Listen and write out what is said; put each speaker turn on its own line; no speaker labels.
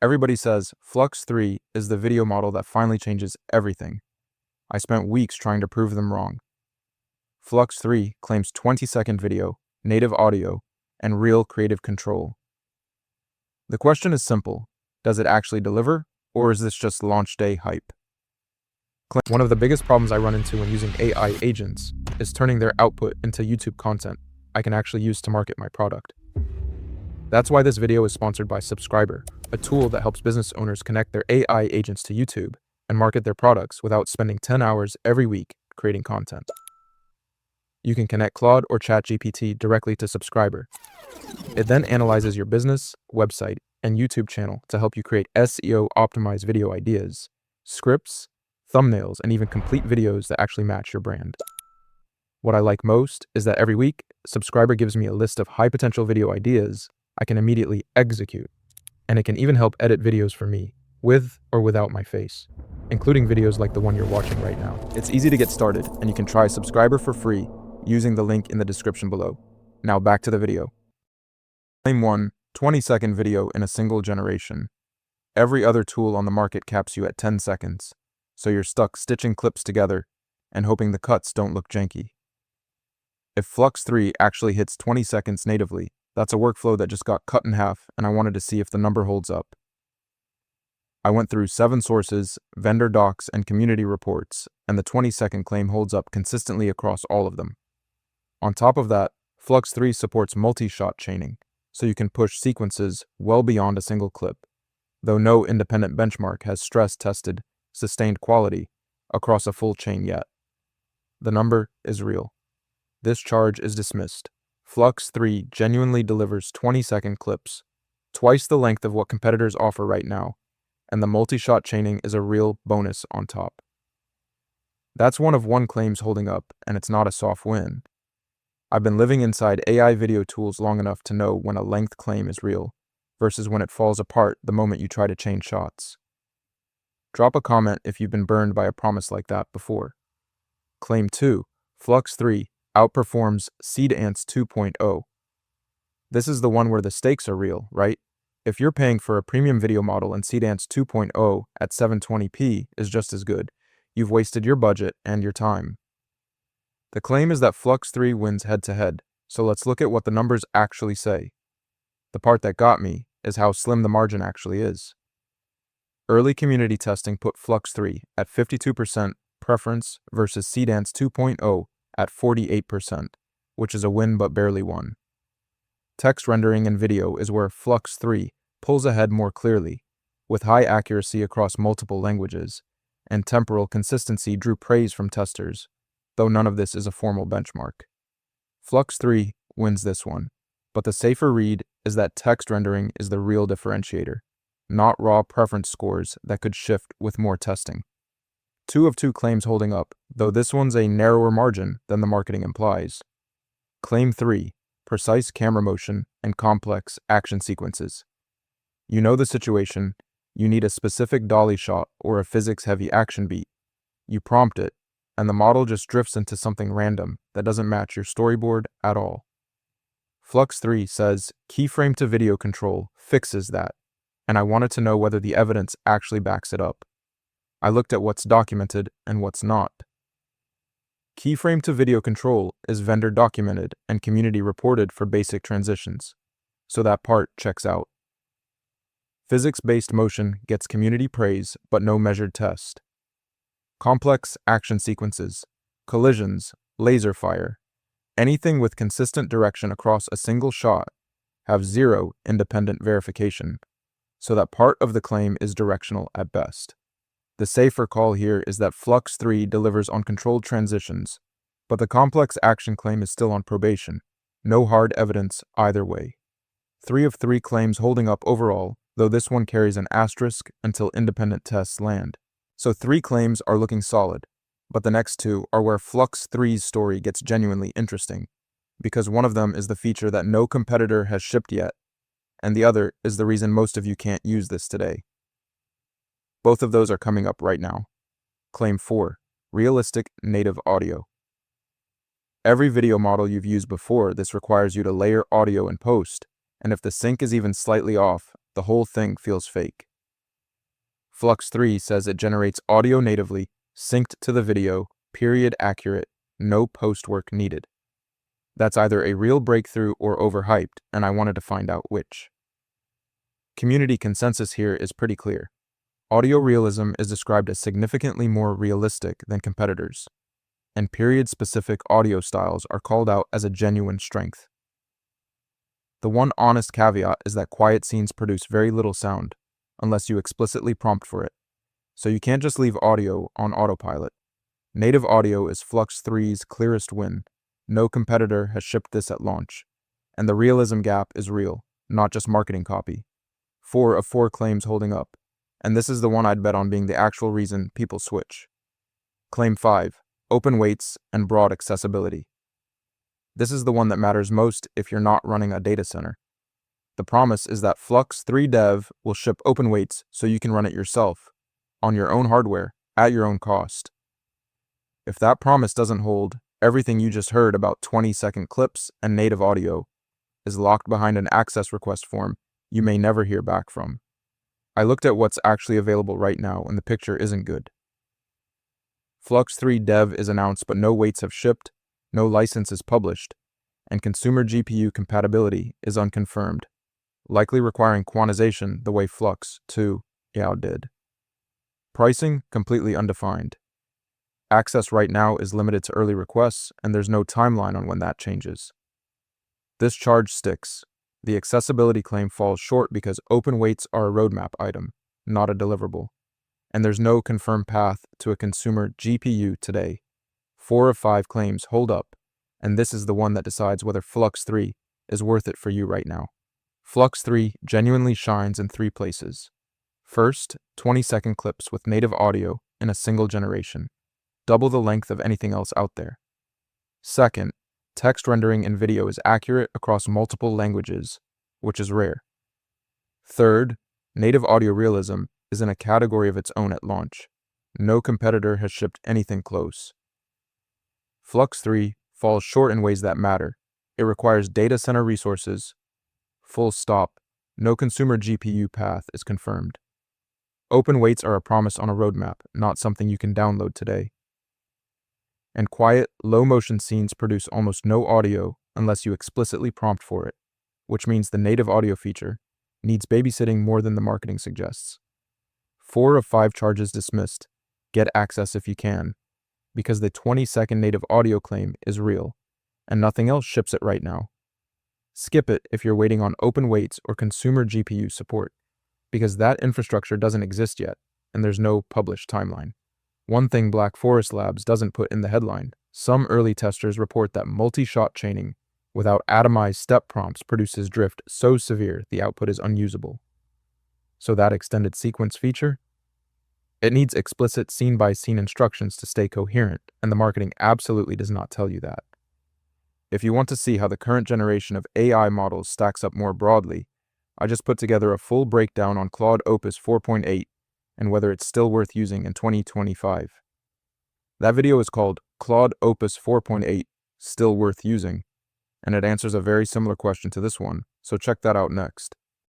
Everybody says FLUX 3 is the video model that finally changes everything. I spent weeks trying to prove them wrong. FLUX 3 claims 20-second video, native audio, and real creative control. The question is simple: does it actually deliver, or is this just launch day hype? One of the biggest problems I run into when using AI agents is turning their output into YouTube content I can actually use to market my product. That's why this video is sponsored by Subscriber, a tool that helps business owners connect their AI agents to YouTube and market their products without spending 10 hours every week creating content. You can connect Claude or ChatGPT directly to Subscriber. It then analyzes your business, website, and YouTube channel to help you create SEO-optimized video ideas, scripts, thumbnails, and even complete videos that actually match your brand. What I like most is that every week, Subscriber gives me a list of high-potential video ideas I can immediately execute, and it can even help edit videos for me, with or without my face, including videos like the one you're watching right now. It's easy to get started, and you can try Subscriber for free using the link in the description below. Now back to the video. Claim 1, 20-second video in a single generation. Every other tool on the market caps you at 10 seconds, so you're stuck stitching clips together and hoping the cuts don't look janky. If FLUX 3 actually hits 20 seconds natively, that's a workflow that just got cut in half, and I wanted to see if the number holds up. I went through 7 sources, vendor docs, and community reports, and the 20-second claim holds up consistently across all of them. On top of that, FLUX 3 supports multi-shot chaining, so you can push sequences well beyond a single clip, though no independent benchmark has stress-tested sustained quality across a full chain yet. The number is real. This charge is dismissed. FLUX 3 genuinely delivers 20-second clips, twice the length of what competitors offer right now, and the multi-shot chaining is a real bonus on top. That's one of one claims holding up, and it's not a soft win. I've been living inside AI video tools long enough to know when a length claim is real, versus when it falls apart the moment you try to change shots. Drop a comment if you've been burned by a promise like that before. Claim 2, FLUX 3 outperforms Seedance 2.0. This is the one where the stakes are real, right? If you're paying for a premium video model and Seedance 2.0 at 720p is just as good, you've wasted your budget and your time. The claim is that FLUX 3 wins head-to-head, so let's look at what the numbers actually say. The part that got me is how slim the margin actually is. Early community testing put FLUX 3 at 52% preference versus Seedance 2.0 at 48%, which is a win but barely won. Text rendering and video is where FLUX 3 pulls ahead more clearly, with high accuracy across multiple languages, and temporal consistency drew praise from testers, though none of this is a formal benchmark. FLUX 3 wins this one, but the safer read is that text rendering is the real differentiator, not raw preference scores that could shift with more testing. 2 of 2 claims holding up, though this one's a narrower margin than the marketing implies. Claim 3, precise camera motion and complex action sequences. You know the situation, you need a specific dolly shot or a physics-heavy action beat. You prompt it, and the model just drifts into something random that doesn't match your storyboard at all. FLUX 3 says keyframe to video control fixes that, and I wanted to know whether the evidence actually backs it up. I looked at what's documented and what's not. Keyframe to video control is vendor documented and community reported for basic transitions, so that part checks out. Physics-based motion gets community praise but no measured test. Complex action sequences, collisions, laser fire, anything with consistent direction across a single shot have 0 independent verification, so that part of the claim is directional at best. The safer call here is that FLUX 3 delivers on controlled transitions, but the complex action claim is still on probation. No hard evidence either way. 3 of 3 claims holding up overall, though this one carries an asterisk until independent tests land. So 3 claims are looking solid, but the next 2 are where FLUX 3's story gets genuinely interesting, because one of them is the feature that no competitor has shipped yet, and the other is the reason most of you can't use this today. Both of those are coming up right now. Claim 4, realistic native audio. Every video model you've used before, this requires you to layer audio in post, and if the sync is even slightly off, the whole thing feels fake. FLUX 3 says it generates audio natively, synced to the video, period accurate, no post-work needed. That's either a real breakthrough or overhyped, and I wanted to find out which. Community consensus here is pretty clear. Audio realism is described as significantly more realistic than competitors, and period-specific audio styles are called out as a genuine strength. The one honest caveat is that quiet scenes produce very little sound, unless you explicitly prompt for it, so you can't just leave audio on autopilot. Native audio is FLUX 3's clearest win. No competitor has shipped this at launch, and the realism gap is real, not just marketing copy. 4 of 4 claims holding up, and this is the one I'd bet on being the actual reason people switch. Claim 5, open weights and broad accessibility. This is the one that matters most if you're not running a data center. The promise is that FLUX 3 Dev will ship open weights so you can run it yourself, on your own hardware, at your own cost. If that promise doesn't hold, everything you just heard about 20-second clips and native audio is locked behind an access request form you may never hear back from. I looked at what's actually available right now, and the picture isn't good. FLUX 3 Dev is announced, but no weights have shipped, no license is published, and consumer GPU compatibility is unconfirmed, likely requiring quantization the way FLUX 2 did. Pricing completely undefined. Access right now is limited to early requests, and there's no timeline on when that changes. This charge sticks. The accessibility claim falls short because open weights are a roadmap item, not a deliverable, and there's no confirmed path to a consumer GPU today. 4 of 5 claims hold up, and this is the one that decides whether FLUX 3 is worth it for you right now. FLUX 3 genuinely shines in 3 places. First, 20-second clips with native audio in a single generation, double the length of anything else out there. Second, text rendering in video is accurate across multiple languages, which is rare. Third, native audio realism is in a category of its own at launch. No competitor has shipped anything close. FLUX 3 falls short in ways that matter. It requires data center resources. Full stop. No consumer GPU path is confirmed. Open weights are a promise on a roadmap, not something you can download today. And quiet, low-motion scenes produce almost no audio unless you explicitly prompt for it, which means the native audio feature needs babysitting more than the marketing suggests. 4 of 5 charges dismissed. Get access if you can, because the 20-second native audio claim is real, and nothing else ships it right now. Skip it if you're waiting on open weights or consumer GPU support, because that infrastructure doesn't exist yet, and there's no published timeline. One thing Black Forest Labs doesn't put in the headline: some early testers report that multi-shot chaining without atomized step prompts produces drift so severe the output is unusable. So that extended sequence feature? It needs explicit scene-by-scene instructions to stay coherent, and the marketing absolutely does not tell you that. If you want to see how the current generation of AI models stacks up more broadly, I just put together a full breakdown on Claude Opus 4.8 and whether it's still worth using in 2025. That video is called Claude Opus 4.8 Still Worth Using, and it answers a very similar question to this one, so check that out next.